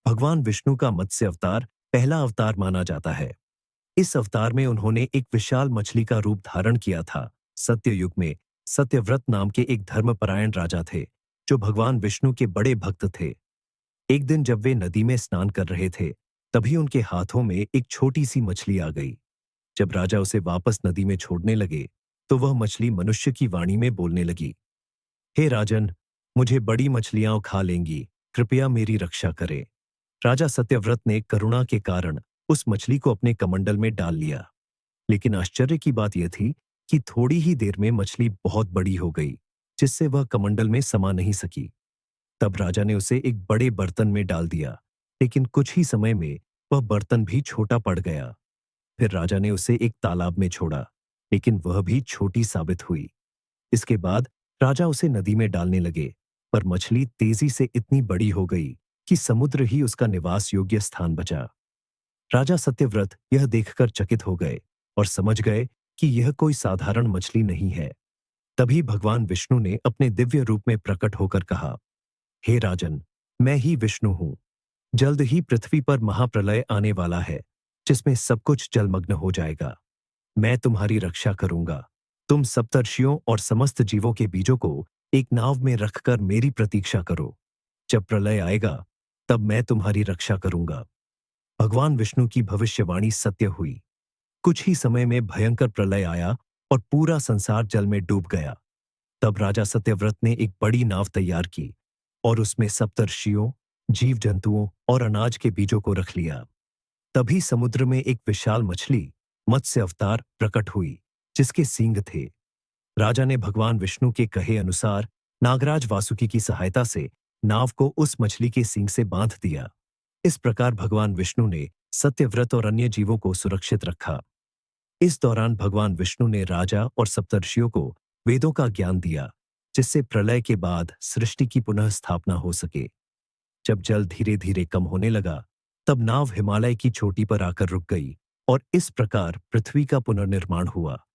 भगवान विष्णु का मत्स्य अवतार पहला अवतार माना जाता है। इस अवतार में उन्होंने एक विशाल मछली का रूप धारण किया था। सत्ययुग में सत्यव्रत नाम के एक धर्मपरायण राजा थे, जो भगवान विष्णु के बड़े भक्त थे। एक दिन जब वे नदी में स्नान कर रहे थे, तभी उनके हाथों में एक छोटी सी मछली आ गई। जब राजा उसे वापस नदी में छोड़ने लगे, तो वह मछली मनुष्य की वाणी में बोलने लगी, हे राजन, मुझे बड़ी मछलियां खा लेंगी, कृपया मेरी रक्षा करें। राजा सत्यव्रत ने करुणा के कारण उस मछली को अपने कमंडल में डाल लिया। लेकिन आश्चर्य की बात यह थी कि थोड़ी ही देर में मछली बहुत बड़ी हो गई, जिससे वह कमंडल में समा नहीं सकी। तब राजा ने उसे एक बड़े बर्तन में डाल दिया, लेकिन कुछ ही समय में वह बर्तन भी छोटा पड़ गया। फिर राजा ने उसे एक तालाब में छोड़ा, लेकिन वह भी छोटी साबित हुई। इसके बाद राजा उसे नदी में डालने लगे, पर मछली तेजी से इतनी बड़ी हो गई कि समुद्र ही उसका निवास योग्य स्थान बचा। राजा सत्यव्रत यह देखकर चकित हो गए और समझ गए कि यह कोई साधारण मछली नहीं है। तभी भगवान विष्णु ने अपने दिव्य रूप में प्रकट होकर कहा, हे राजन, मैं ही विष्णु हूं। जल्द ही पृथ्वी पर महाप्रलय आने वाला है, जिसमें सब कुछ जलमग्न हो जाएगा। मैं तुम्हारी रक्षा करूंगा। तुम सप्तर्षियों और समस्त जीवों के बीजों को एक नाव में रखकर मेरी प्रतीक्षा करो। जब प्रलय आएगा, तब मैं तुम्हारी रक्षा करूंगा। भगवान विष्णु की भविष्यवाणी सत्य हुई। कुछ ही समय में भयंकर प्रलय आया और पूरा संसार जल में डूब गया। तब राजा सत्यव्रत ने एक बड़ी नाव तैयार की और उसमें सप्तर्षियों, जीव जंतुओं और अनाज के बीजों को रख लिया। तभी समुद्र में एक विशाल मछली, मत्स्य अवतार, प्रकट हुई, जिसके सींग थे। राजा ने भगवान विष्णु के कहे अनुसार नागराज वासुकी की सहायता से नाव को उस मछली के सींग से बांध दिया। इस प्रकार भगवान विष्णु ने सत्यव्रत और अन्य जीवों को सुरक्षित रखा। इस दौरान भगवान विष्णु ने राजा और सप्तर्षियों को वेदों का ज्ञान दिया, जिससे प्रलय के बाद सृष्टि की पुनः स्थापना हो सके। जब जल धीरे धीरे कम होने लगा, तब नाव हिमालय की चोटी पर आकर रुक गई और इस प्रकार पृथ्वी का पुनर्निर्माण हुआ।